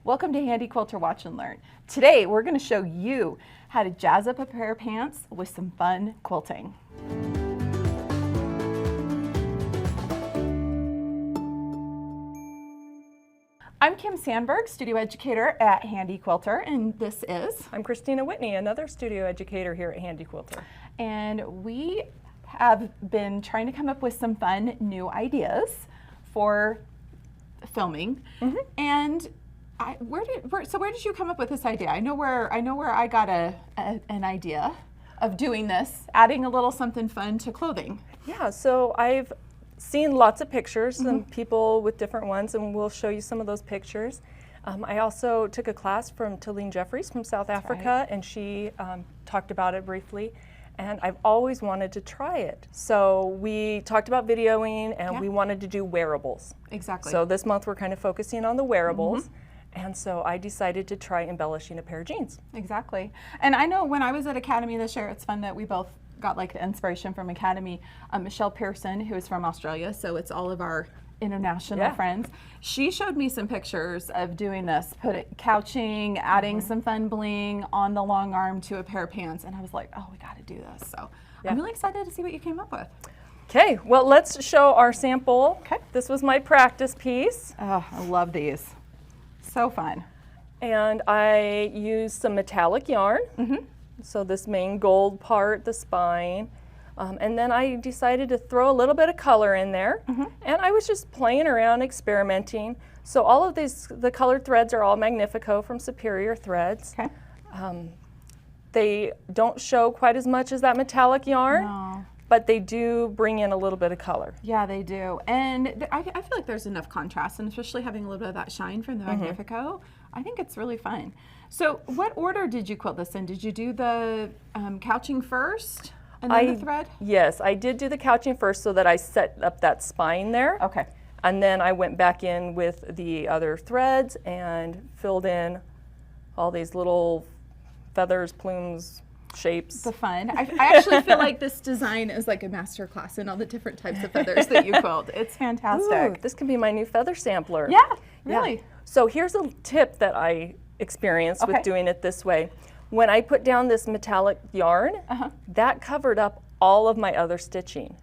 Welcome to Handi Quilter Watch and Learn. Today we're going to show you how to jazz up a pair of pants with some fun quilting. I'm Kim Sandberg, studio educator at Handi Quilter, and this is... I'm Kristina Whitney, another studio educator here at Handi Quilter. And we have been trying to come up with some fun new ideas for filming. And where did you come up with this idea? I know where I got an idea of doing this, adding a little something fun to clothing. Yeah, so I've seen lots of pictures and people with different ones, and we'll show you some of those pictures. I also took a class from Talene Jeffries from South Africa, and she talked about it briefly. And I've always wanted to try it. So we talked about videoing, and we wanted to do wearables. Exactly. So this month we're kind of focusing on the wearables. And so I decided to try embellishing a pair of jeans. Exactly. And I know when I was at Academy this year, it's fun that we both got like the inspiration from Academy. Michelle Pearson, who is from Australia, so it's all of our international friends. She showed me some pictures of doing this, couching, adding some fun bling on the long arm to a pair of pants, and I was like, oh, we got to do this. So I'm really excited to see what you came up with. Okay, well, let's show our sample. Okay. This was my practice piece. Oh, I love these. So fun. And I used some metallic yarn. So this main gold part, the spine. And then I decided to throw a little bit of color in there. And I was just playing around, experimenting. So all of these, the colored threads are all Magnifico from Superior Threads. Okay. They don't show quite as much as that metallic yarn. No. But they do bring in a little bit of color. Yeah, they do. And I feel like there's enough contrast, and especially having a little bit of that shine from the Magnifico, I think it's really fun. So what order did you quilt this in? Did you do the couching first and then the thread? Yes, I did do the couching first so that I set up that spine there. Okay. And then I went back in with the other threads and filled in all these little feathers, plumes, shapes. The fun. I actually feel like this design is like a master class in all the different types of feathers that you quilt. It's fantastic. Ooh, this can be my new feather sampler. Yeah, really. Yeah. So here's a tip that I experienced with doing it this way. When I put down this metallic yarn, that covered up all of my other stitching.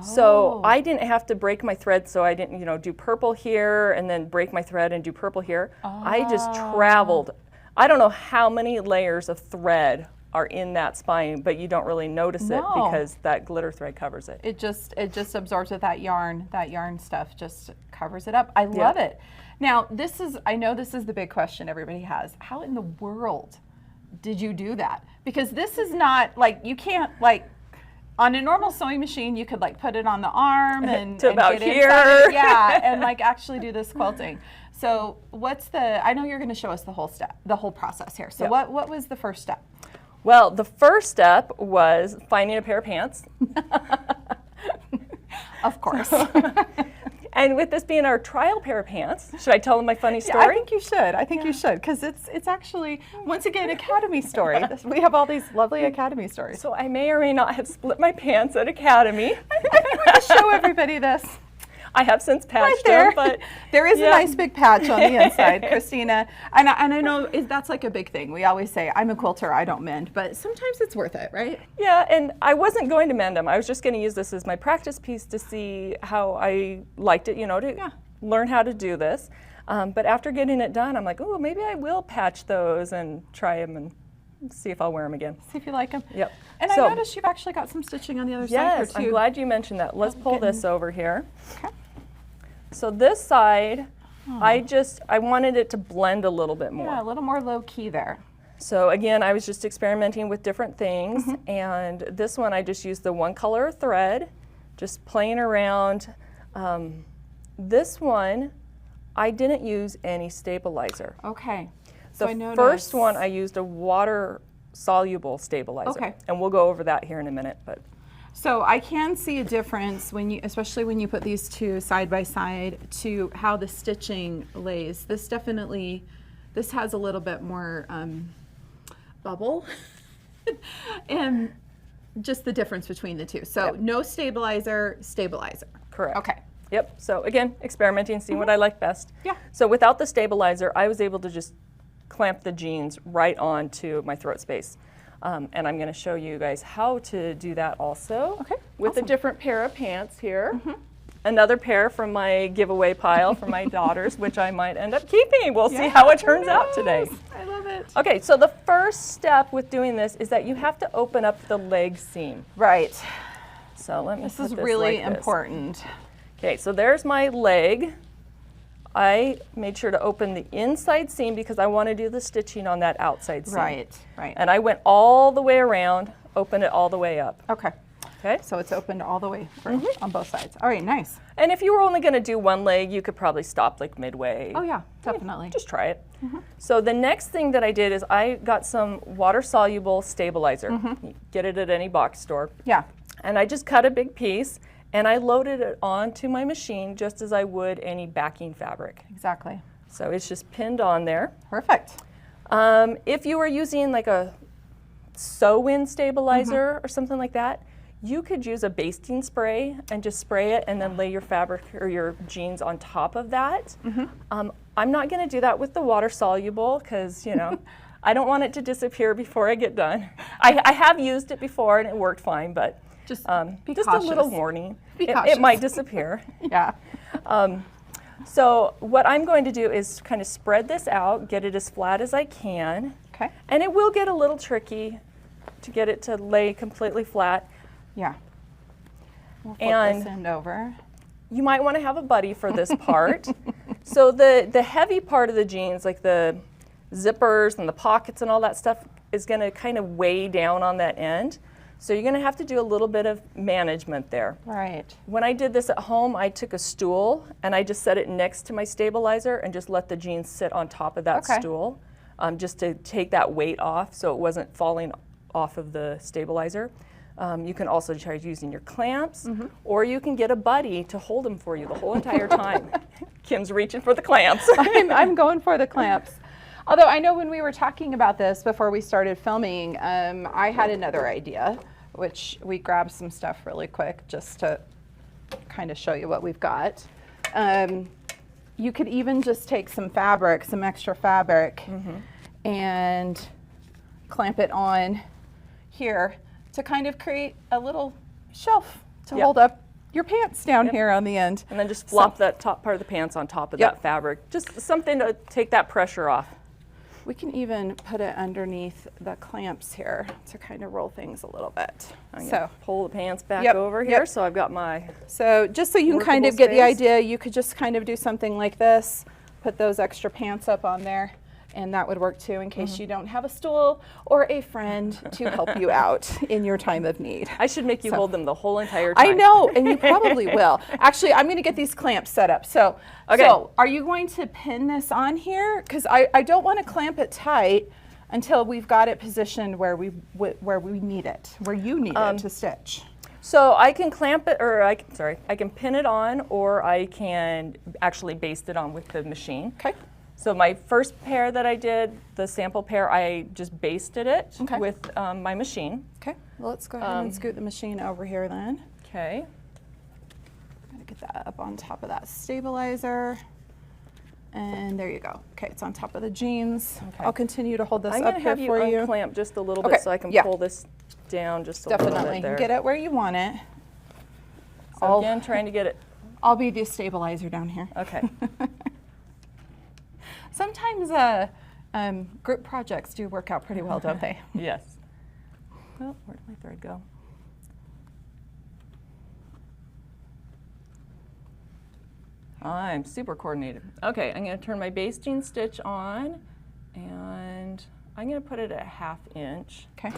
So I didn't have to break my thread, so I didn't, do purple here and then break my thread and do purple here. I just traveled. I don't know how many layers of thread are in that spine, but you don't really notice it because that glitter thread covers it. It just absorbs with that yarn stuff just covers it up. I love it. Now I know this is the big question everybody has. How in the world did you do that? Because this is not like, you can't like, on a normal sewing machine, you could like put it on the arm and to about get here. And like actually do this quilting. So I know you're gonna show us the whole process here. So what was the first step? Well, the first step was finding a pair of pants. Of course. And with this being our trial pair of pants, should I tell them my funny story? Yeah, I think you should. I think you should, because it's actually, once again, Academy story. We have all these lovely Academy stories. So I may or may not have split my pants at Academy. I think we're going to show everybody this. I have since patched them, but there is a nice big patch on the inside, Kristina. And I know that's like a big thing. We always say, I'm a quilter, I don't mend, but sometimes it's worth it, right? Yeah, and I wasn't going to mend them. I was just going to use this as my practice piece to see how I liked it, to learn how to do this. But after getting it done, I'm like, oh, maybe I will patch those and try them and see if I'll wear them again. See if you like them. Yep. And I noticed you've actually got some stitching on the other side here Yes, too. I'm glad you mentioned that. Let's pull this over here. Okay. So this side, I wanted it to blend a little bit more. Yeah, a little more low key there. So again, I was just experimenting with different things, and this one I just used the one color thread, just playing around. This one, I didn't use any stabilizer. Okay. So the first one I used a water-soluble stabilizer. Okay. And we'll go over that here in a minute. So I can see a difference especially when you put these two side by side, to how the stitching lays. This has a little bit more bubble, and just the difference between the two. So no stabilizer. Correct. Okay. Yep, so again, experimenting, seeing what I like best. Yeah. So without the stabilizer, I was able to just clamp the jeans right onto my throat space. And I'm gonna show you guys how to do that also. Okay, with awesome. a different pair of pants here. Another pair from my giveaway pile for my daughters, which I might end up keeping. We'll see how it turns out today. I love it. Okay, so the first step with doing this is that you have to open up the leg seam. Right. So let me This put is this really like this. important. Okay, so there's my leg. I made sure to open the inside seam because I want to do the stitching on that outside seam. Right, right. And I went all the way around, opened it all the way up. Okay. Okay. So it's opened all the way through on both sides. All right, nice. And if you were only going to do one leg, you could probably stop like midway. Oh yeah, definitely. Just try it. So the next thing that I did is I got some water-soluble stabilizer. You get it at any box store. Yeah. And I just cut a big piece and I loaded it onto my machine just as I would any backing fabric. Exactly. So it's just pinned on there. Perfect. If you were using like a sew-in stabilizer or something like that, you could use a basting spray and just spray it and then lay your fabric or your jeans on top of that. I'm not going to do that with the water soluble because, you know, I don't want it to disappear before I get done. I have used it before and it worked fine, but Just be just cautious. a little warning. Be It cautious. might disappear. Yeah. So what I'm going to do is kind of spread this out, get it as flat as I can. Okay. And it will get a little tricky to get it to lay completely flat. Yeah. We'll flip And this end over. you might want to have a buddy for this part. So the heavy part of the jeans, like the zippers and the pockets and all that stuff, is going to kind of weigh down on that end. So you're going to have to do a little bit of management there. Right. When I did this at home, I took a stool and I just set it next to my stabilizer and just let the jeans sit on top of that stool, just to take that weight off so it wasn't falling off of the stabilizer. You can also try using your clamps, or you can get a buddy to hold them for you the whole entire time. Kim's reaching for the clamps. I'm going for the clamps. Although I know when we were talking about this before we started filming, I had another idea, which we grabbed some stuff really quick just to kind of show you what we've got. You could even just take some fabric, some extra fabric, and clamp it on here to kind of create a little shelf to hold up your pants down here on the end. And then just flop that top part of the pants on top of that fabric. Just something to take that pressure off. We can even put it underneath the clamps here to kind of roll things a little bit. So pull the pants back over here. So I've got my So just so you can kind of get the idea, you could just kind of do something like this, put those extra pants up on there, and that would work too in case you don't have a stool or a friend to help you out in your time of need. I should make you hold them the whole entire time. I know, and you probably will. Actually, I'm going to get these clamps set up. So, so are you going to pin this on here? Because I don't want to clamp it tight until we've got it positioned where we need it, where you need it to stitch. So I can clamp it, or I can pin it on, or I can actually baste it on with the machine. Okay. So my first pair that I did, the sample pair, I just basted it with my machine. Okay, well let's go ahead and scoot the machine over here then. Okay. Gotta get that up on top of that stabilizer. And there you go. Okay, it's on top of the jeans. Okay. I'll continue to hold this up here for you. I'm gonna have you unclamp just a little bit so I can pull this down just a little bit there. Definitely, get it where you want it. So again, trying to get it. I'll be the stabilizer down here. Okay. Sometimes group projects do work out pretty well, don't they? Yes. Oh, where did my thread go? I'm super coordinated. Okay, I'm going to turn my basting stitch on, and I'm going to put it at 1/2 inch. Okay.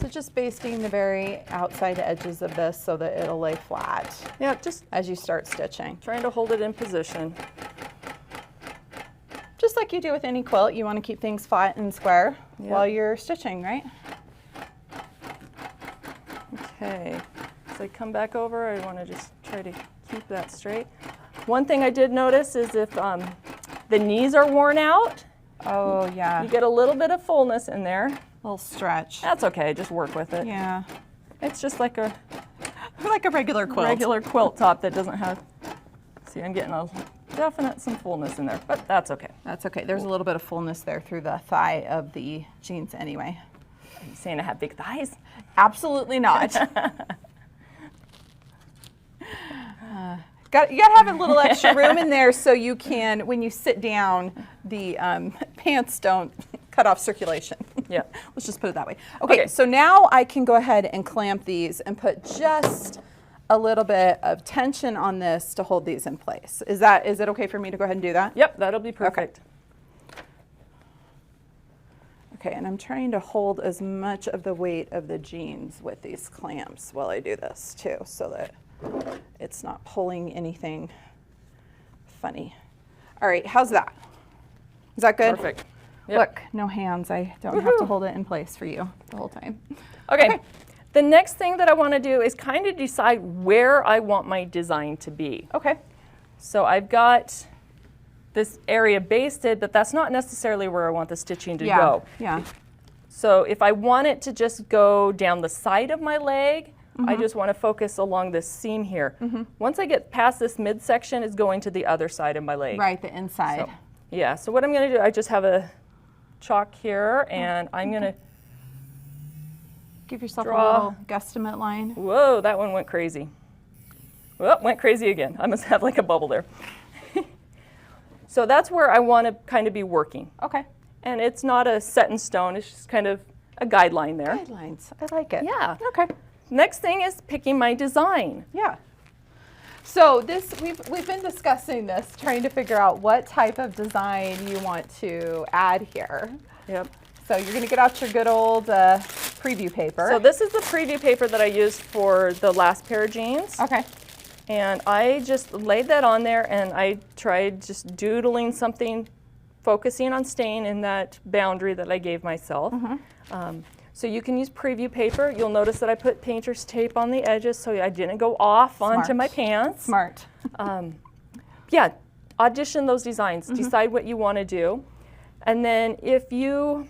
So just basting the very outside edges of this so that it'll lay flat. Yeah, just as you start stitching. Trying to hold it in position. Just like you do with any quilt, you want to keep things flat and square while you're stitching, right? Okay, so I come back over, I want to just try to keep that straight. One thing I did notice is if the knees are worn out, Oh, yeah. You get a little bit of fullness in there. A little stretch. That's okay, just work with it. Yeah. It's just like a regular quilt. regular quilt top that doesn't have, see, I'm getting some fullness in there, but that's okay. That's okay. There's a little bit of fullness there through the thigh of the jeans anyway. Are you saying I have big thighs? Absolutely not. You gotta have a little extra room in there so you can, when you sit down, the pants don't cut off circulation. Yeah. Let's just put it that way. Okay, so now I can go ahead and clamp these and put just a little bit of tension on this to hold these in place. Is it okay for me to go ahead and do that? Yep, that'll be perfect. Okay, and I'm trying to hold as much of the weight of the jeans with these clamps while I do this too, so that it's not pulling anything funny. All right, how's that? Is that good? Perfect. Yep. Look, no hands. I don't have to hold it in place for you the whole time. Okay. The next thing that I want to do is kind of decide where I want my design to be. Okay. So I've got this area basted, but that's not necessarily where I want the stitching to go. Yeah. So if I want it to just go down the side of my leg, I just want to focus along this seam here. Once I get past this midsection, it's going to the other side of my leg. Right, the inside. So, yeah, so what I'm going to do, I just have a chalk here, and I'm going to give yourself a draw little guesstimate line. Whoa, that one went crazy. Well, went crazy again. I must have like a bubble there. So that's where I want to kind of be working. Okay. And it's not a set in stone, it's just kind of a guideline there. Guidelines. I like it. Yeah. Okay. Next thing is picking my design. Yeah. So this we've been discussing this, trying to figure out what type of design you want to add here. Yep. So you're going to get out your good old preview paper. So this is the preview paper that I used for the last pair of jeans. Okay. And I just laid that on there, and I tried just doodling something, focusing on staying in that boundary that I gave myself. So you can use preview paper. You'll notice that I put painter's tape on the edges so I didn't go off onto my pants. Smart. Yeah, audition those designs. Decide what you want to do. And then if you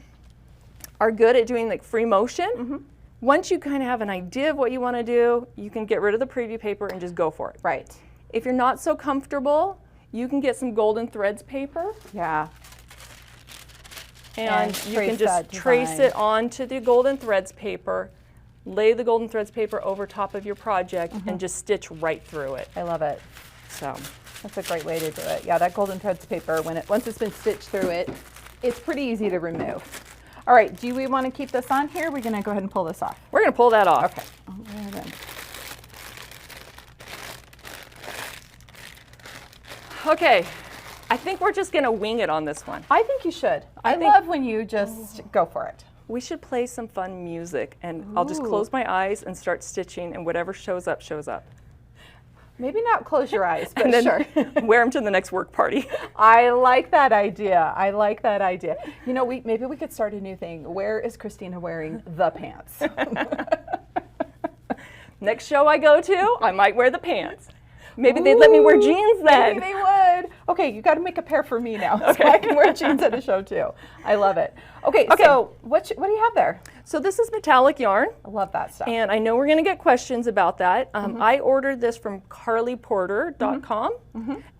are good at doing like free motion, once you kind of have an idea of what you want to do, you can get rid of the preview paper and just go for it. Right. If you're not so comfortable, you can get some golden threads paper. Yeah. And you can just trace it onto the golden threads paper, lay the golden threads paper over top of your project, and just stitch right through it. I love it. So that's a great way to do it. Yeah, that golden threads paper, once it's been stitched through it, it's pretty easy to remove. All right, do we want to keep this on here? We're going to go ahead and pull this off. we're going to pull that off. Okay. Oh, there it is. Okay, I think we're just going to wing it on this one. I think you should. I love when you just go for it. We should play some fun music, and I'll just close my eyes and start stitching, and whatever shows up, shows up. Maybe not close your eyes, but And then sure. wear them to the next work party. I like that idea. I like that idea. You know, maybe we could start a new thing. Where is Kristina wearing the pants? Next show I go to, I might wear the pants. Maybe they'd let me wear jeans then. Maybe they would. Okay, you got to make a pair for me now, so I can wear jeans at a show too. I love it. Okay, so what do you have there? So this is metallic yarn. I love that stuff. And I know we're going to get questions about that. I ordered this from carlyporter.com,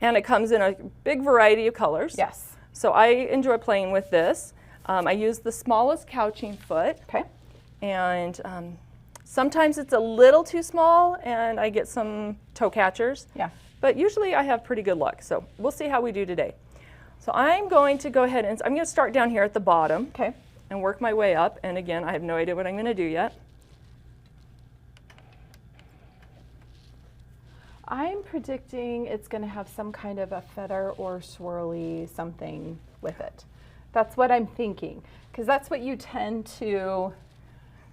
and it comes in a big variety of colors. Yes. So I enjoy playing with this. I use the smallest couching foot. Okay. And sometimes it's a little too small, and I get some toe catchers. Yeah. But usually I have pretty good luck. So we'll see how we do today. So I'm going to go ahead and I'm going to start down here at the bottom. Okay. And work my way up. And again, I have no idea what I'm going to do yet. I'm predicting it's going to have some kind of a feather or swirly something with it. That's what I'm thinking, because that's what you tend to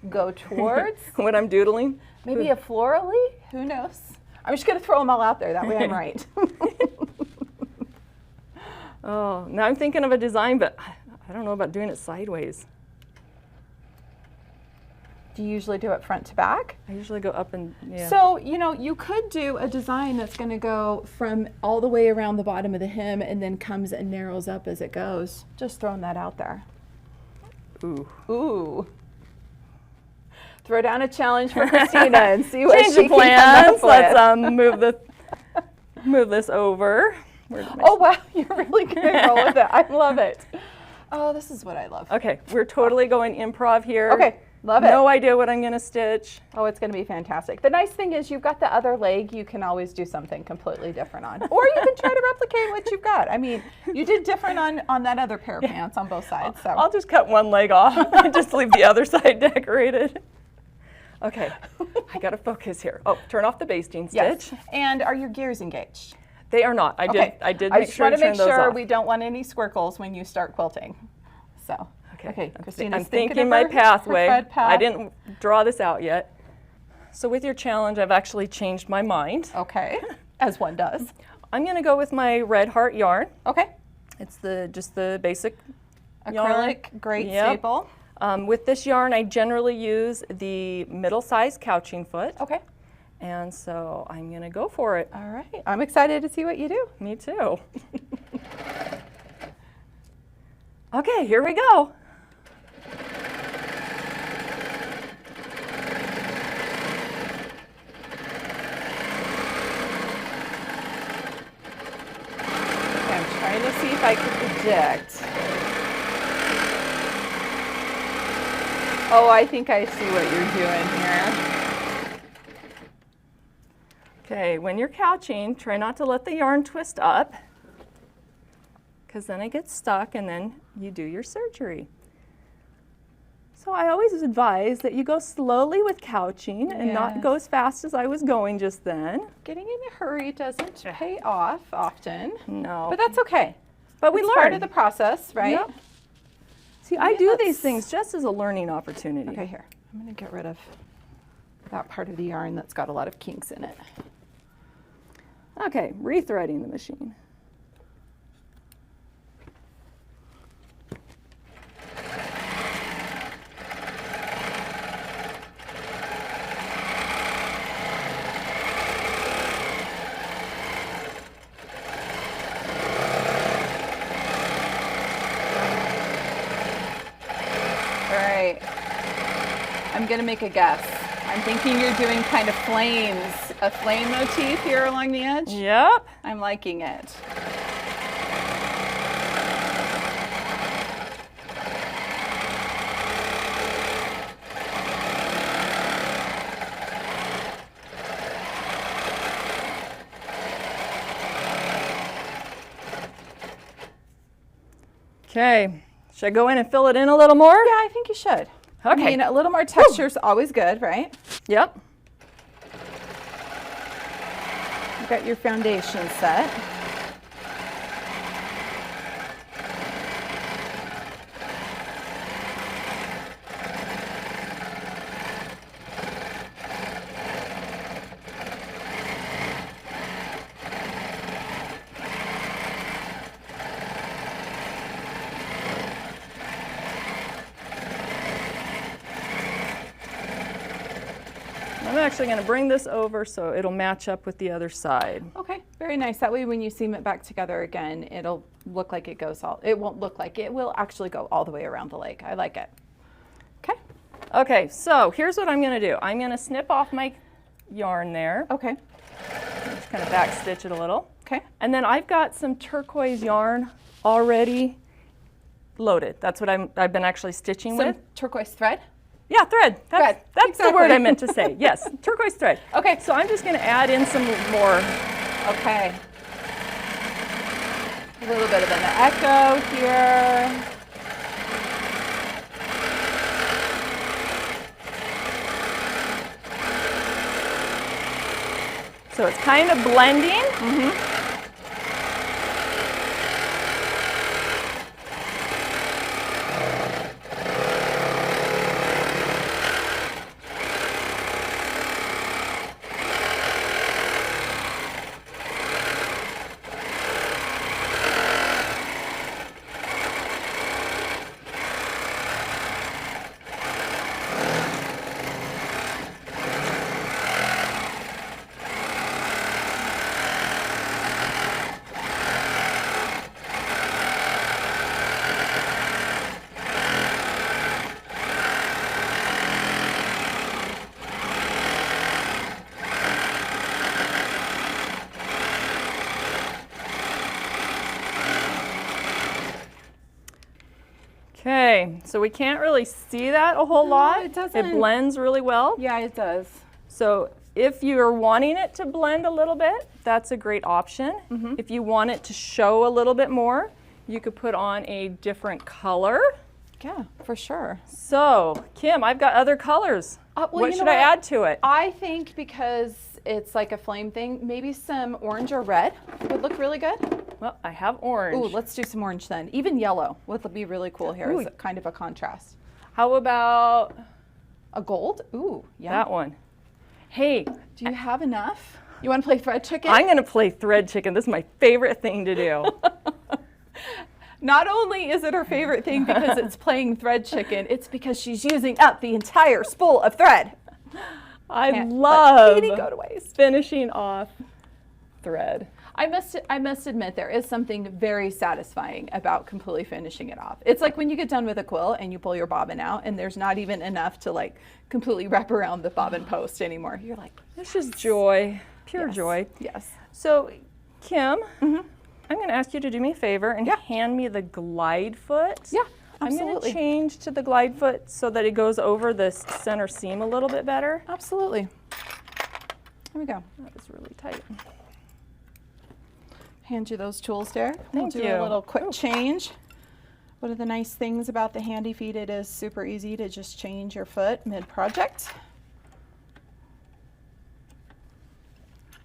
go towards. When I'm doodling? Maybe a florally? Who knows? I'm just going to throw them all out there. That way I'm right. Oh, now I'm thinking of a design, but I don't know about doing it sideways. Do you usually do it front to back? I usually go up and, yeah. So, you know, you could do a design that's going to go from all the way around the bottom of the hem and then comes and narrows up as it goes. Just throwing that out there. Ooh. Ooh. Throw down a challenge for Kristina and see what Change she of plans. can come up with. Let's move this over. Oh wow, you're really gonna roll with it. I love it. Oh, this is what I love. Okay, we're totally going improv here. Okay, love it. No idea what I'm gonna stitch. Oh, it's gonna be fantastic. The nice thing is you've got the other leg you can always do something completely different on. Or you can try to replicate what you've got. I mean, you did different on that other pair of pants on both sides. So I'll just cut one leg off and just leave the other side decorated. Okay, I gotta focus here. Oh, turn off the basting stitch. Yes. And are your gears engaged? They are not. I did make sure to turn those off. We don't want any squircles when you start quilting. So, okay, Kristina's I'm thinking my pathway. I didn't draw this out yet. So with your challenge, I've actually changed my mind. Okay, as one does. I'm gonna go with my red heart yarn. Okay. It's just the basic acrylic, yarn. great staple. With this yarn, I generally use the middle-sized couching foot. Okay. And so I'm gonna go for it. All right, I'm excited to see what you do. Me too. Okay, here we go. Okay, I'm trying to see if I can predict. Oh, I think I see what you're doing here. Okay, when you're couching, try not to let the yarn twist up, because then it gets stuck and then you do your surgery. So I always advise that you go slowly with couching and not go as fast as I was going just then. Getting in a hurry doesn't pay off often. No. But that's okay. But we It's learn. part of the process, right? Yep. See, I do these things just as a learning opportunity. Okay, here. I'm going to get rid of that part of the yarn that's got a lot of kinks in it. Okay, rethreading the machine. I'm going to make a guess. I'm thinking you're doing kind of flames, a flame motif here along the edge. Yep. I'm liking it. Okay, should I go in and fill it in a little more? Yeah, I think you should. Okay. I mean, a little more texture is always good, right? Yep. You've got your foundation set. I'm actually going to bring this over so it'll match up with the other side. Okay, very nice. That way when you seam it back together again, it'll look like it goes all, it won't look like it will actually go all the way around the leg. I like it. Okay. Okay, so here's what I'm going to do. I'm going to snip off my yarn there. Okay. Just kind of back stitch it a little. Okay. And then I've got some turquoise yarn already loaded. That's what I've been actually stitching with. Turquoise thread? Yeah, thread. That's exactly. the word I meant to say. Yes, turquoise thread. Okay. So I'm just going to add in some more. Okay. A little bit of an echo here. So it's kind of blending. Mm-hmm. So we can't really see that a whole lot. It doesn't. It blends really well. Yeah, it does. So if you're wanting it to blend a little bit, that's a great option. If you want it to show a little bit more, you could put on a different color. Yeah, for sure. So, Kim, I've got other colors. What should I add to it? I think because it's like a flame thing, maybe some orange or red would look really good. Well, I have orange. Ooh, let's do some orange then. Even yellow would be really cool here as kind of a contrast. How about a gold? Ooh, yeah. that one? Hey, do you have enough? You want to play thread chicken? I'm going to play thread chicken. This is my favorite thing to do. Not only is it her favorite thing because it's playing thread chicken, it's because she's using up the entire spool of thread. I love go to waste. finishing off thread. I must admit there is something very satisfying about completely finishing it off. It's like when you get done with a quilt and you pull your bobbin out and there's not even enough to like completely wrap around the bobbin post anymore. You're like, this is joy, pure joy. Yes. So, Kim, I'm going to ask you to do me a favor and hand me the glide foot. Yeah, absolutely. I'm going to change to the glide foot so that it goes over this center seam a little bit better. Absolutely. Here we go. That was really tight. Hand you those tools, Derek. Thank you. We'll do a little quick change. One of the nice things about the Handi feet, it is super easy to just change your foot mid-project.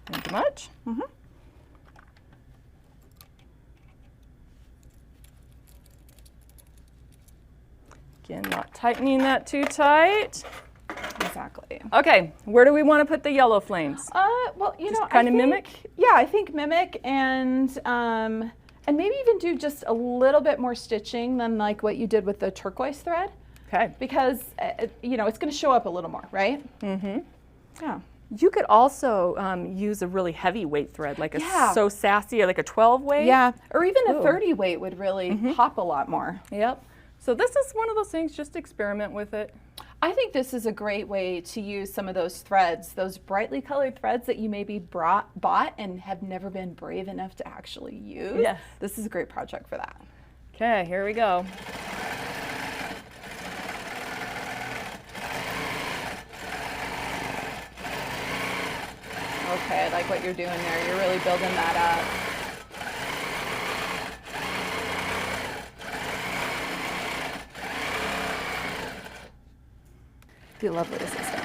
Thank you much. Again, not tightening that too tight. Exactly. Okay, where do we want to put the yellow flames? Well, you Just know, kind of mimic? Yeah, I think mimic and maybe even do just a little bit more stitching than like what you did with the turquoise thread. Okay. Because, you know, it's going to show up a little more, right? Yeah. You could also use a really heavy weight thread, like a So Sassy, like a 12 weight. Yeah, or even a 30 weight would really pop a lot more. Yep. So this is one of those things, just experiment with it. I think this is a great way to use some of those threads, those brightly colored threads that you maybe bought and have never been brave enough to actually use. Yes. This is a great project for that. Okay, here we go. Okay, I like what you're doing there. You're really building that up. I do love what this is done.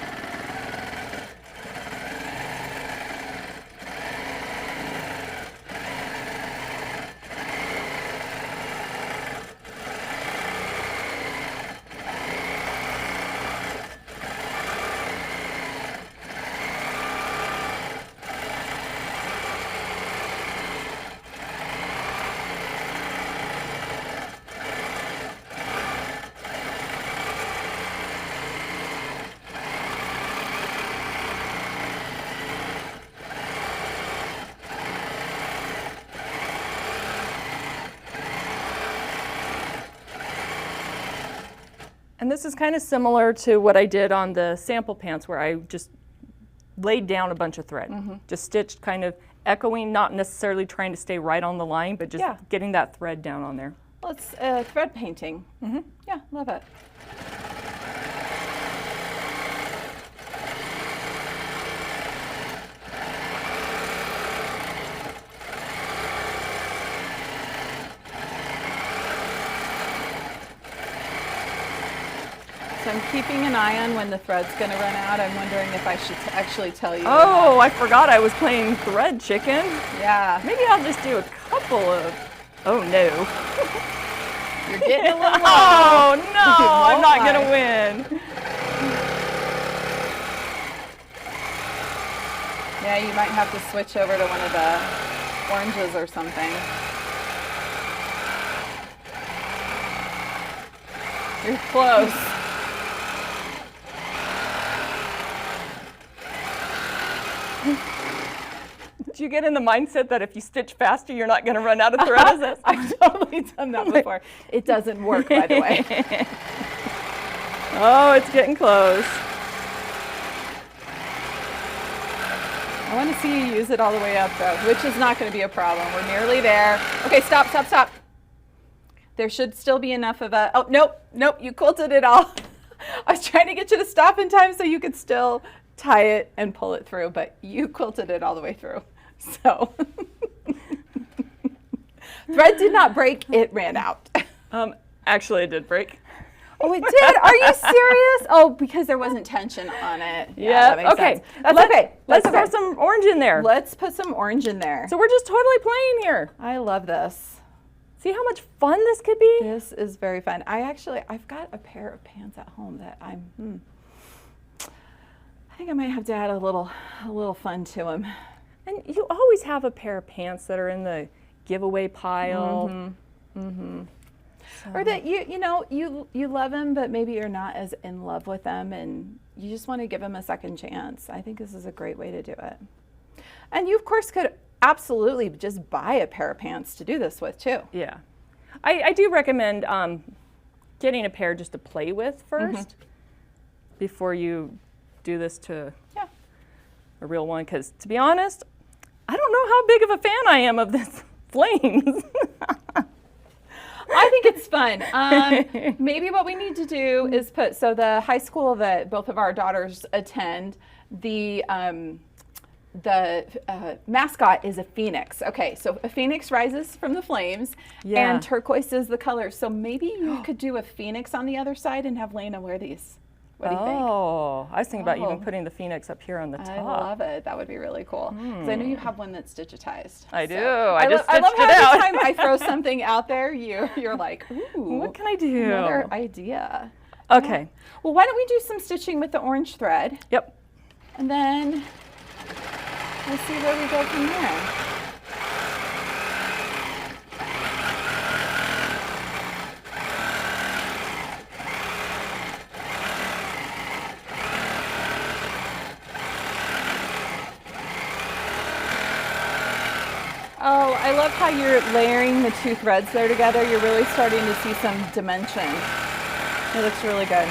And this is kind of similar to what I did on the sample pants where I just laid down a bunch of thread. Just stitched kind of echoing, not necessarily trying to stay right on the line, but just getting that thread down on there. Well, it's thread painting. Yeah, love it. So I'm keeping an eye on when the thread's going to run out. I'm wondering if I should actually tell you. Oh, I forgot I was playing thread chicken. Yeah. Maybe I'll just do a couple of, oh no. You're getting a little low. Oh no, I'm not going to win. Yeah, you might have to switch over to one of the oranges or something. You're close. Did you get in the mindset that if you stitch faster, you're not going to run out of thread? I've totally done that before. It doesn't work, by the way. Oh, it's getting close. I want to see you use it all the way up, though, which is not going to be a problem. We're nearly there. Okay, stop, stop, stop. there should still be enough of a, oh, nope, you quilted it all. I was trying to get you to stop in time so you could still tie it and pull it through, but you quilted it all the way through. So thread did not break, it ran out. Actually, it did break. Oh, it did? Are you serious? Oh, because there wasn't tension on it. Yeah, that makes okay. sense. That's okay. Let's throw some orange in there. Let's put some orange in there. So we're just totally playing here. I love this. See how much fun this could be? This is very fun. I've got a pair of pants at home that I think I might have to add a little fun to them. And you always have a pair of pants that are in the giveaway pile. Or that you love them, but maybe you're not as in love with them, and you just want to give them a second chance. I think this is a great way to do it. And you, of course, could absolutely just buy a pair of pants to do this with, too. Yeah. I do recommend getting a pair just to play with first before you do this to a real one, because to be honest, I don't know how big of a fan I am of this flames. I think it's fun. Maybe what we need to do is so the high school that both of our daughters attend, the mascot is a phoenix. Okay, so a phoenix rises from the flames, and turquoise is the color. So maybe you could do a phoenix on the other side and have Lena wear these. What do you think? Oh, I was thinking about even putting the phoenix up here on the top. I love it. That would be really cool. Because I know you have one that's digitized. I do. So I just I love stitched how it out. every time I throw something out there, you're like, ooh, what can I do? Another idea. Okay. Yeah. Well, why don't we do some stitching with the orange thread? Yep. And then we'll see where we go from there. Oh, I love how you're layering the two threads there together. You're really starting to see some dimension. It looks really good.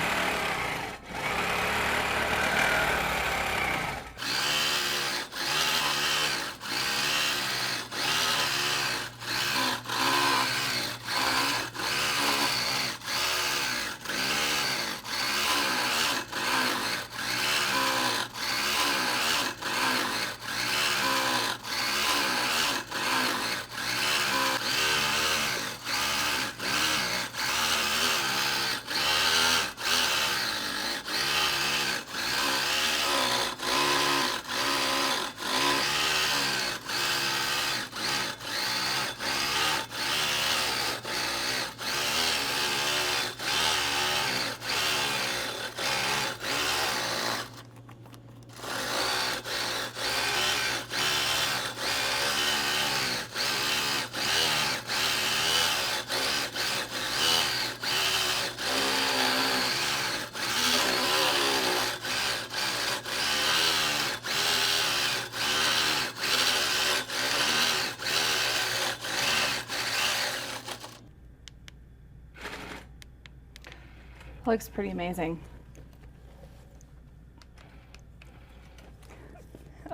Looks pretty amazing.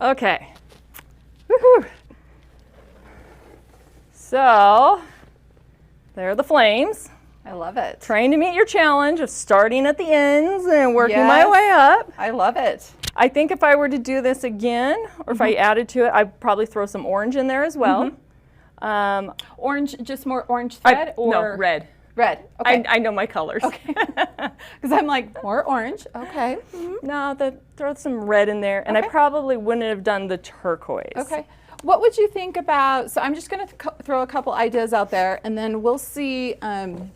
Okay. Woohoo! So, there are the flames. I love it. Trying to meet your challenge of starting at the ends and working Yes. my way up. I love it. I think if I were to do this again, or if I added to it, I'd probably throw some orange in there as well. Orange, just more orange thread, or no, red. Red. Okay. I know my colors. Okay. Because I'm like, more orange. Okay. No, throw some red in there, and I Okay. probably wouldn't have done the turquoise. Okay. What would you think about, so I'm just going to throw a couple ideas out there, and then we'll see, I'm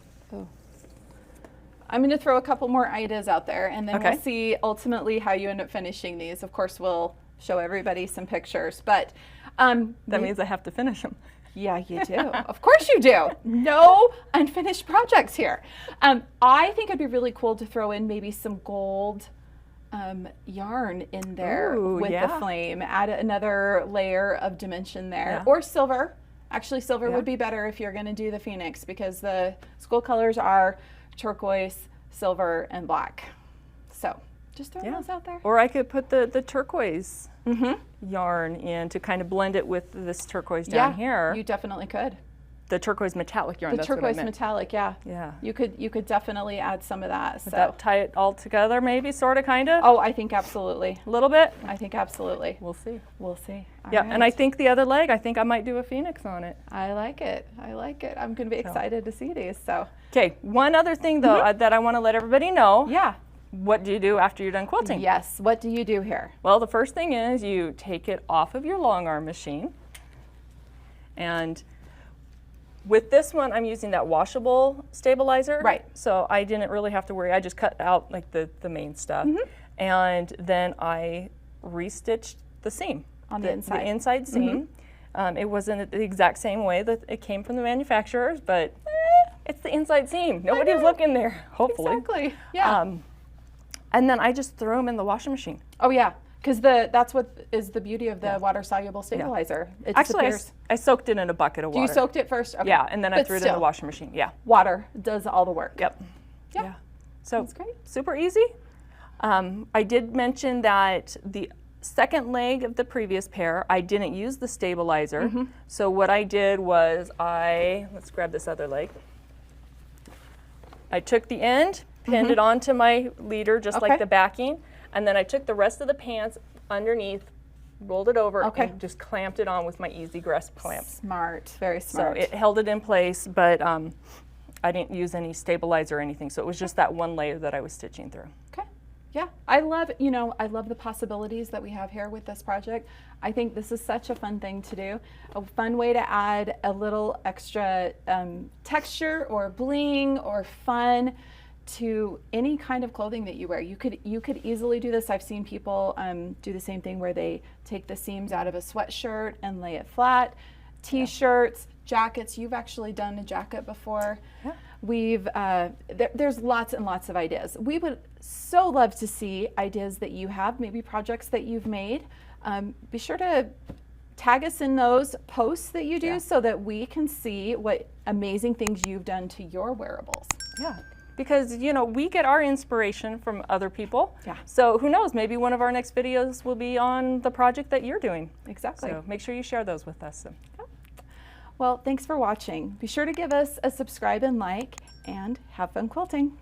going to throw a couple more ideas out there, and then we'll see ultimately how you end up finishing these. Of course, we'll show everybody some pictures, but That means I have to finish them. yeah, you do. Of course you do. No unfinished projects here. I think it'd be really cool to throw in maybe some gold yarn in there with the flame. Add another layer of dimension there. Or silver. Actually, silver would be better if you're going to do the phoenix, because the school colors are turquoise, silver, and black. So just throw those out there. Or I could put the turquoise yarn in to kind of blend it with this turquoise down here. You definitely could. the turquoise metallic yarn. The turquoise metallic, yeah. Yeah. You could definitely add some of that. Would that tie it all together, maybe, sort of, kind of? Oh, I think absolutely. A little bit? I think absolutely. We'll see. We'll see. All Yeah, right. and I think the other leg, I think I might do a phoenix on it. I like it. I like it. I'm going to be excited to see these. So. Okay, one other thing, though, that I want to let everybody know. Yeah. What do you do after you're done quilting? Yes. What do you do here? Well, the first thing is you take it off of your long arm machine. And with this one, I'm using that washable stabilizer. Right. So I didn't really have to worry. I just cut out like the main stuff. And then I restitched the seam. On the inside. The inside seam. It wasn't the exact same way that it came from the manufacturers, but it's the inside seam. Nobody's looking there, hopefully. Exactly. Yeah. And then I just throw them in the washing machine. Oh yeah, because that's what is the beauty of the water-soluble stabilizer. It Actually, disappears. I soaked it in a bucket of water. You soaked it first? Okay. Yeah, and then I But threw it in still, the washing machine. Yeah. Water does all the work. Yep. Yeah. So That's great. super easy. I did mention that the second leg of the previous pair, I didn't use the stabilizer. So what I did was let's grab this other leg. I took the end, pinned it onto my leader, just like the backing, and then I took the rest of the pants underneath, rolled it over, and just clamped it on with my Easy Grasp clamp. Smart, very smart. So it held it in place, but I didn't use any stabilizer or anything, so it was just that one layer that I was stitching through. Okay. Yeah, I love the possibilities that we have here with this project. I think this is such a fun thing to do, a fun way to add a little extra texture or bling or fun to any kind of clothing that you wear. You could easily do this. I've seen people do the same thing where they take the seams out of a sweatshirt and lay it flat. T-shirts, jackets. You've actually done a jacket before. Yeah. There's lots and lots of ideas. We would so love to see ideas that you have, maybe projects that you've made. Be sure to tag us in those posts that you do so that we can see what amazing things you've done to your wearables. Yeah, because we get our inspiration from other people. Yeah. So who knows, maybe one of our next videos will be on the project that you're doing. Exactly. So make sure you share those with us. Well, thanks for watching. Be sure to give us a subscribe and like, and have fun quilting.